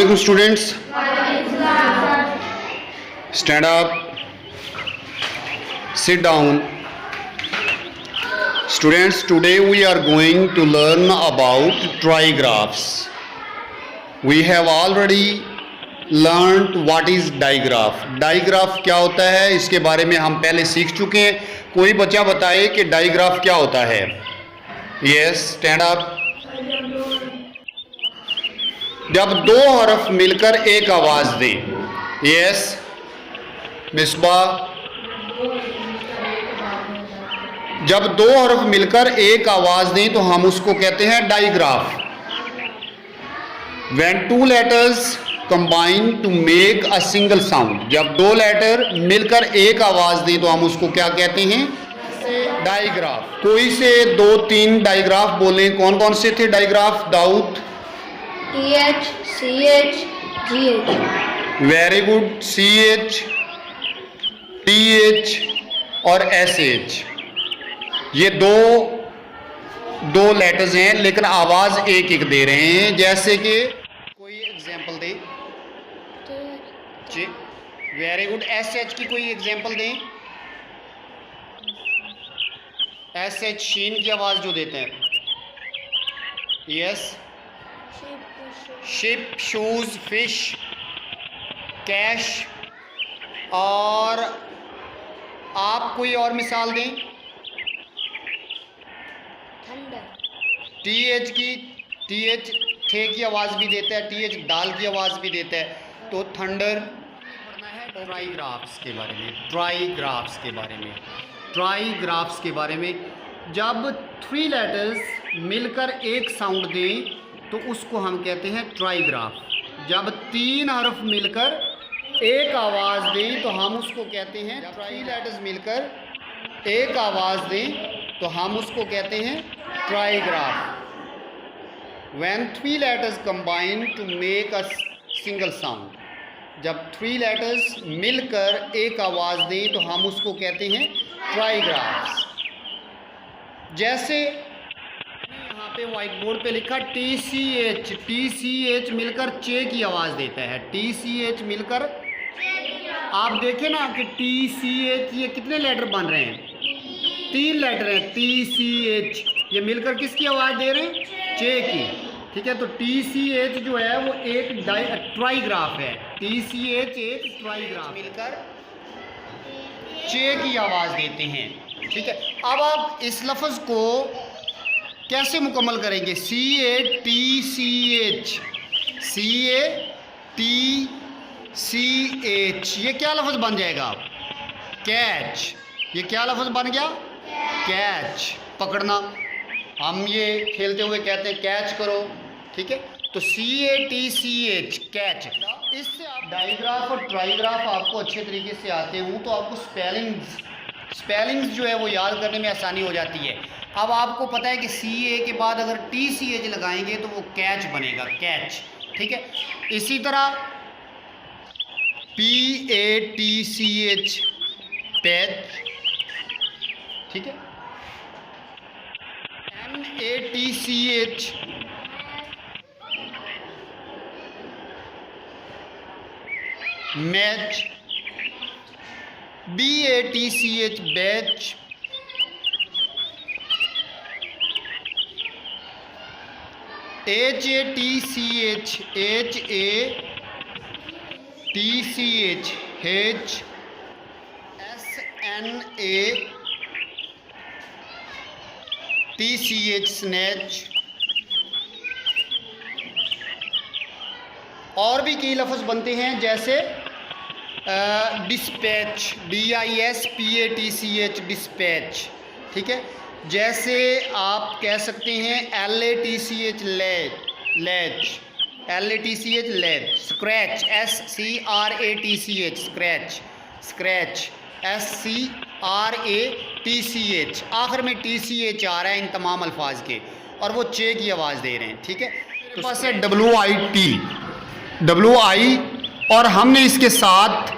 Assalamualaikum students. Stand up. Sit down. Students, today we are going to learn about trigraphs. We have already learned what is digraph. Digraph क्या होता है इसके बारे में हम पहले सीख चुके हैं. कोई बच्चा बताए कि digraph क्या होता है. Yes, stand up. जब दो हरफ मिलकर एक आवाज दें. Yes, मिसबा. जब दो हरफ मिलकर एक आवाज दें तो हम उसको कहते हैं digraph. When two letters combine to make a single sound. जब दो लेटर मिलकर एक आवाज दें तो हम उसको क्या कहते हैं? डाइग्राफ. कोई से दो तीन डाइग्राफ बोलें. कौन कौन से थे digraph? Dawood. TH, CH, GH. Very good. CH, TH और SH. ये दो लेटर्स हैं लेकिन आवाज एक एक दे रहे हैं. जैसे कि कोई एग्जांपल दे. Very good. SH की कोई एग्जांपल दें. SH शीन की आवाज जो देते हैं. Yes. Ship, shoes, fish, cash. और आप कोई और मिसाल दें. TH की, TH थे की आवाज़ भी देता है, TH दाल की आवाज़ भी देता है. तो थंडर. पढ़ना है ट्राइग्राफ्स के बारे में. ट्राइग्राफ्स के बारे में. ट्राइग्राफ्स के बारे में. जब थ्री लेटर्स मिलकर एक साउंड दें तो उसको हम कहते हैं ट्राइग्राफ. जब तीन हरफ मिलकर एक आवाज़ दें तो हम उसको कहते हैं. थ्री लेटर्स मिलकर एक आवाज़ दें तो हम उसको कहते हैं ट्राइग्राफ. When three letters combine to make a single sound. जब थ्री लेटर्स मिलकर एक आवाज़ दें तो हम उसको कहते हैं ट्राइग्राफ्स. जैसे यहाँ पे व्हाइट बोर्ड पे लिखा TCH. TCH मिलकर चे की आवाज़ देता है. TCH मिलकर आप देखें ना कि TCH ये कितने लेटर बन रहे हैं? तीन लेटर हैं. TCH ये मिलकर किसकी आवाज़ दे रहे हैं? चे की. ठीक है. तो TCH जो है वो एक ट्राइग्राफ है. TCH एक ट्राइग्राफ मिलकर चे की आवाज़ देते हैं. ठीक है. अब आप इस लफ्ज़ को कैसे मुकम्मल करेंगे? CATCH. CATCH ये क्या लफ्ज़ बन जाएगा? कैच. ये क्या लफ्ज़ बन गया? कैच. पकड़ना. हम ये खेलते हुए कहते हैं कैच करो. ठीक है. तो CATCH कैच. इससे आप डाइग्राफ और ट्राइग्राफ आपको अच्छे तरीके से आते हों तो आपको स्पेलिंग्स जो है वो याद करने में आसानी हो जाती है. अब आपको पता है कि CA के बाद अगर TCH लगाएंगे तो वो कैच बनेगा. कैच. ठीक है. इसी तरह PATCH पैच. ठीक है. MATCH match. BATCH batch. HATCH HATCH SNATCH snatch. और भी कई लफ्ज़ बनते हैं जैसे डिस्पैच. DISPATCH dispatch. ठीक है. जैसे आप कह सकते हैं LATCH latch. LATCH latch. Scratch. SCRATCH scratch. Scratch. SCRATCH. आखिर में TCH आ रहा है इन तमाम अल्फाज के और वो चे की आवाज़ दे रहे हैं. ठीक है. तो पास है WI और हमने इसके साथ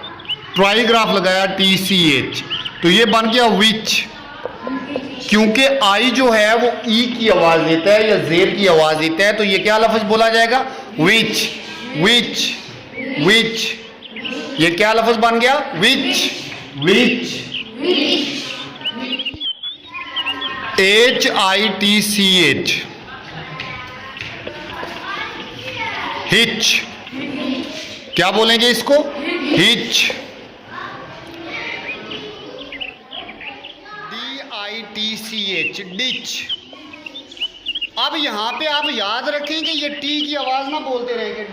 ट्राइग्राफ लगाया TCH. तो ये बन गया विच. क्योंकि आई जो है वो ई की आवाज़ देता है या जेर की आवाज़ देता है, तो ये क्या लफ्ज़ बोला जाएगा? विच। विच ये क्या लफ्ज बन गया? विच HITCH हिच क्या बोलेंगे इसको? Hitch DITCH ditch. अब यहां पे आप याद रखें कि ये टी की आवाज ना बोलते रहेंगे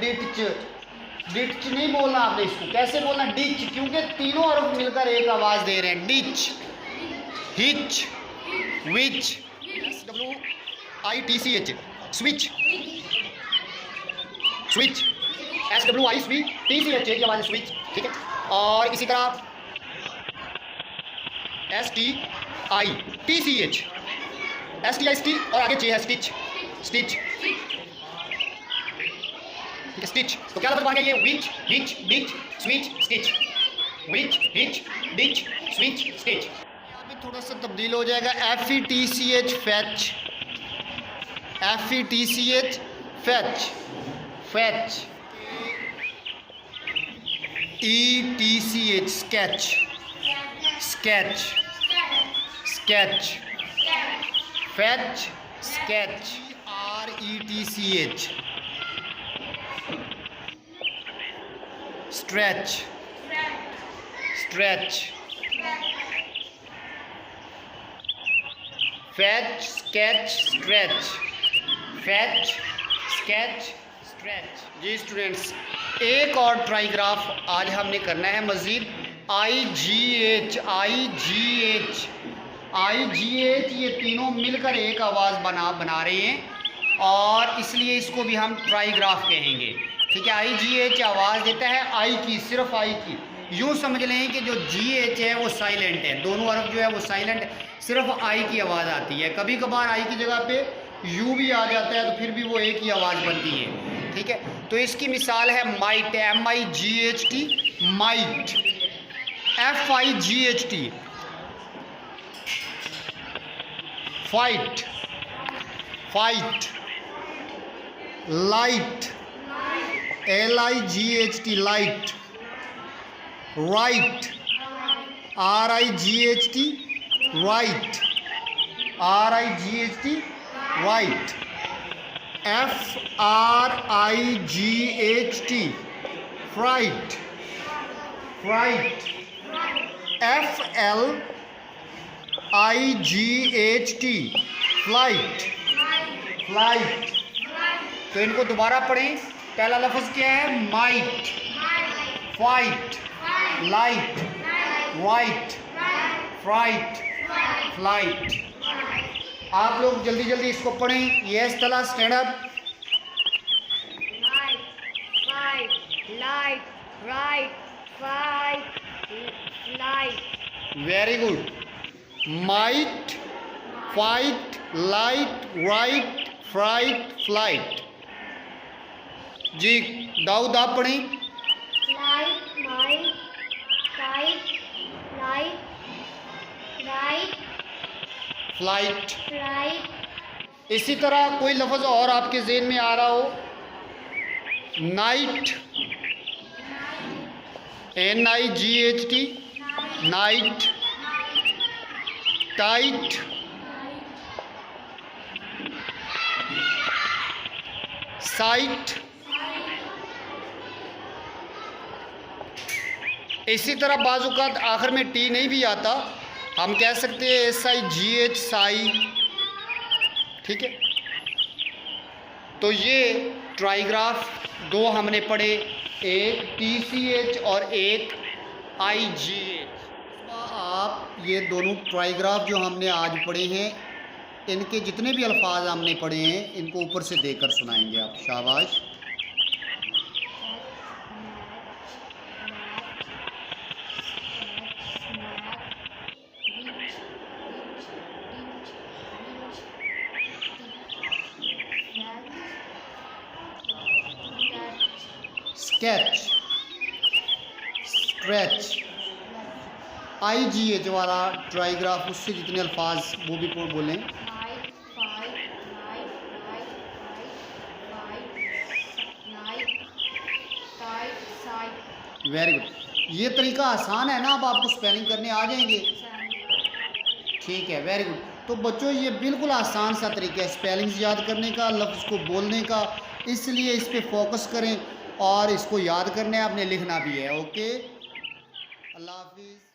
डिच नहीं बोलना आपने इसको। कैसे बोलना? डिच, क्योंकि तीनों हर्फ मिलकर एक आवाज दे रहे हैं। डिच, हिच, विच, SWITCH स्विच SWITCH की आवाज स्विच, ठीक है। और इसी तरह STITCH और आगे चे है स्टिच, स्टिच। तो क्या लफ्ज बन गया ये? Witch, hitch, ditch, switch, stitch. Witch, hitch, ditch, switch, stitch. यहाँ पे थोड़ा सा तब्दील हो जाएगा। FETCH fetch, fetch. ETCH sketch, fetch, sketch. RETCH stretch, fetch, sketch, stretch. जी स्टूडेंट्स, एक और ट्राईग्राफ आज हमने करना है मज़ीद। IGH ये तीनों मिलकर एक आवाज़ बना रहे हैं और इसलिए इसको भी हम ट्राईग्राफ कहेंगे, ठीक है। IGH आवाज़ देता है आई की, सिर्फ आई की। यूँ समझ लें कि जो GH है वो साइलेंट है, दोनों हर्फ जो है वो साइलेंट है, सिर्फ आई की आवाज़ आती है। कभी कभार आई की जगह पे यू भी आ जाता है तो फिर भी वो एक ही आवाज़ बनती है, ठीक है। तो इसकी मिसाल है might, MIGHT, might. FIGHT fight, light, LIGHT light, right, RIGHT right, right, FRIGHT fright, FLIGHT flight. तो इनको दोबारा पढ़ें। पहला लफ्ज़ क्या है? Might, fight, light, right, fright, flight. आप लोग जल्दी जल्दी इसको पढ़ें। Yes Tala, stand up. Light, right, fight, light. Very good. Might, fight, light, right, fright, flight. जी दाऊद आप पढ़ें। Light, might, fight, light, right, flight. Flight. इसी तरह कोई लफ्ज़ और आपके ज़हन में आ रहा हो? Night, NIGHT night, tight, site. इसी तरह बाज़-औक़ात आखिर में टी नहीं भी आता, हम कह सकते हैं SIGH साई, ठीक है। तो ये ट्राईग्राफ दो हमने पढ़े, एक TCH और एक IGH। आप ये दोनों ट्राईग्राफ जो हमने आज पढ़े हैं, इनके जितने भी अल्फाज हमने पढ़े हैं इनको ऊपर से देकर सुनाएंगे आप। शाबाश। स्केच, स्ट्रेच, IGH वाला ट्राईग्राफ, उससे जितने अल्फाज वो भी बोलें। Very good. ये तरीका आसान है ना, अब आपको स्पेलिंग करने आ जाएंगे. ठीक है, वेरी गुड. तो बच्चों ये बिल्कुल आसान सा तरीका है स्पेलिंग्स याद करने का, लफ्ज़ को बोलने का, इसलिए इस पे फोकस करें और इसको याद करना है, आपने लिखना भी है. ओके, अल्लाह हाफिज़.